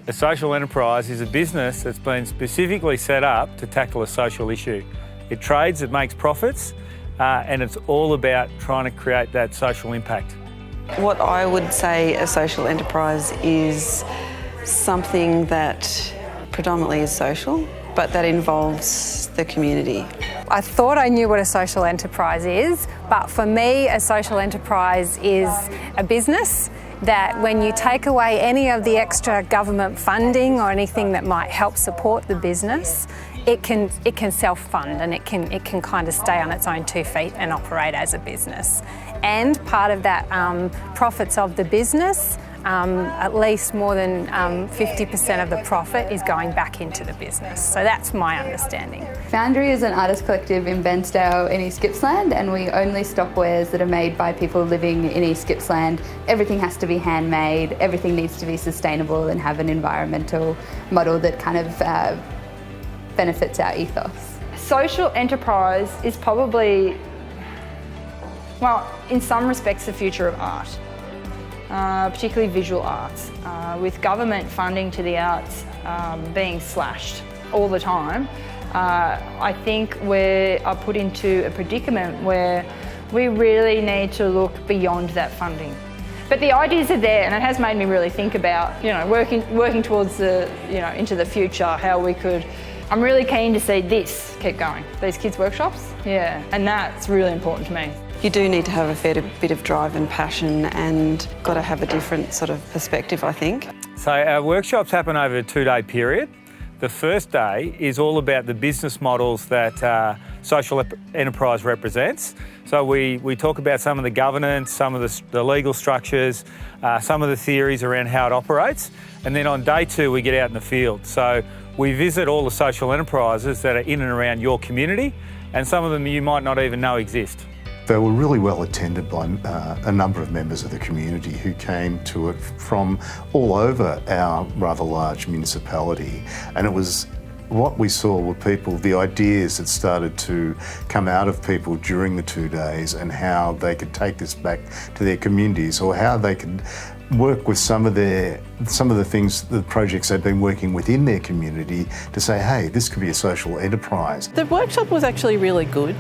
A social enterprise is a business that's been specifically set up to tackle a social issue. It trades, it makes profits, and it's all about trying to create that social impact. What I would say a social enterprise is something that predominantly is social, but that involves the community. I thought I knew what a social enterprise is, but for me, a social enterprise is a business that when you take away any of the extra government funding or anything that might help support the business, it can self-fund and it can kind of stay on its own 2 feet and operate as a business. And part of that profits of the business, at least more than 50% of the profit is going back into the business. So that's my understanding. Foundry is an artist collective in Bairnsdale in East Gippsland, and we only stock wares that are made by people living in East Gippsland. Everything has to be handmade, everything needs to be sustainable and have an environmental model that kind of benefits our ethos. Social enterprise is probably, well, in some respects, the future of art. Particularly visual arts, with government funding to the arts being slashed all the time. I think we are put into a predicament where we really need to look beyond that funding. But the ideas are there, and it has made me really think about, working towards the, into the future, how we could. I'm really keen to see this keep going, these kids' workshops, yeah, and that's really important to me. You do need to have a fair bit of drive and passion and got to have a different sort of perspective, I think. So our workshops happen over a 2-day period. The first day is all about the business models that social enterprise represents. So we talk about some of the governance, some of the legal structures, some of the theories around how it operates. And then on day 2, we get out in the field. So we visit all the social enterprises that are in and around your community, and some of them you might not even know exist. They were really well attended by a number of members of the community who came to it from all over our rather large municipality. And it was what we saw were people, the ideas that started to come out of people during the 2 days, and how they could take this back to their communities, or how they could work with some of the things, the projects they've been working within their community to say, hey, this could be a social enterprise. The workshop was actually really good.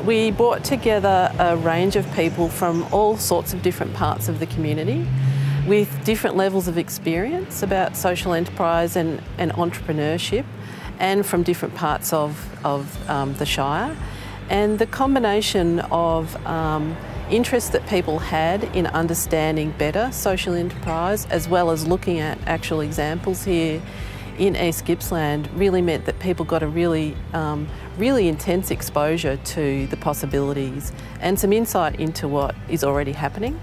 We brought together a range of people from all sorts of different parts of the community with different levels of experience about social enterprise and entrepreneurship, and from different parts of the Shire. And the combination of interest that people had in understanding better social enterprise, as well as looking at actual examples here in East Gippsland, really meant that people got a really intense exposure to the possibilities and some insight into what is already happening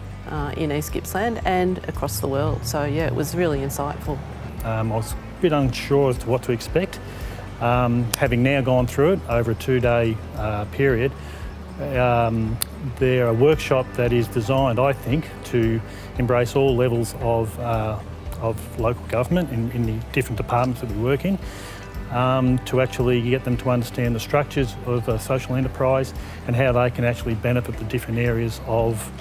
in East Gippsland and across the world. So yeah, it was really insightful. I was a bit unsure as to what to expect. Having now gone through it over a 2-day period, they're a workshop that is designed, I think, to embrace all levels of local government in the different departments that we work in, to actually get them to understand the structures of a social enterprise and how they can actually benefit the different areas of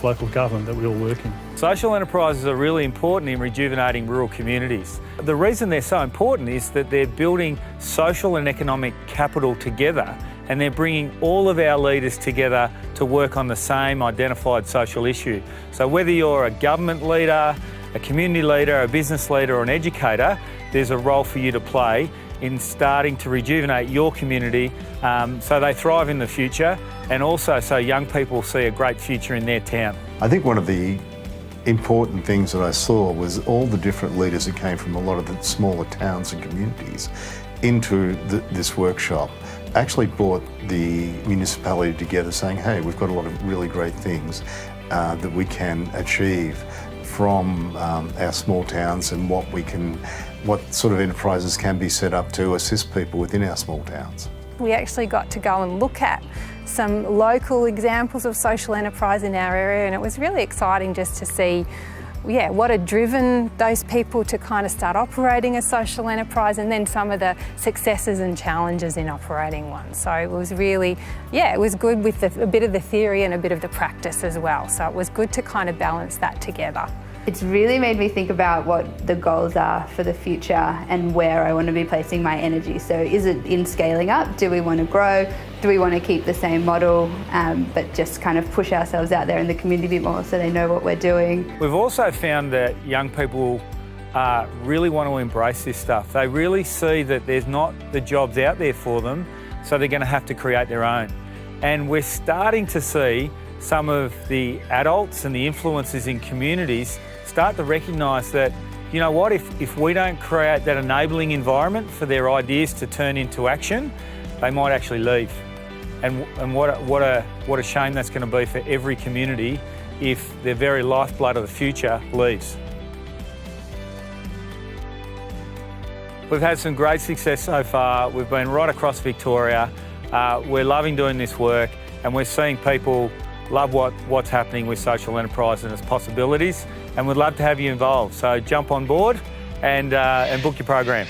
local government that we all work in. Social enterprises are really important in rejuvenating rural communities. The reason they're so important is that they're building social and economic capital together, and they're bringing all of our leaders together to work on the same identified social issue. So whether you're a government leader, a community leader, a business leader or an educator, there's a role for you to play in starting to rejuvenate your community so they thrive in the future, and also so young people see a great future in their town. I think one of the important things that I saw was all the different leaders that came from a lot of the smaller towns and communities into this workshop actually brought the municipality together, saying, hey, we've got a lot of really great things that we can achieve from our small towns, and what sort of enterprises can be set up to assist people within our small towns. We actually got to go and look at some local examples of social enterprise in our area, and it was really exciting just to see what had driven those people to kind of start operating a social enterprise, and then some of the successes and challenges in operating one. So it was really, it was good with a bit of the theory and a bit of the practice as well. So it was good to kind of balance that together. It's really made me think about what the goals are for the future and where I want to be placing my energy. So is it in scaling up? Do we want to grow? Do we want to keep the same model but just kind of push ourselves out there in the community a bit more so they know what we're doing? We've also found that young people really want to embrace this stuff. They really see that there's not the jobs out there for them, so they're going to have to create their own. And we're starting to see some of the adults and the influencers in communities start to recognise that, you know what, if we don't create that enabling environment for their ideas to turn into action, they might actually leave. And what a shame that's going to be for every community if their very lifeblood of the future leaves. We've had some great success so far. We've been right across Victoria. We're loving doing this work, and we're seeing people love what's happening with social enterprise and its possibilities, and we'd love to have you involved. So jump on board and book your program.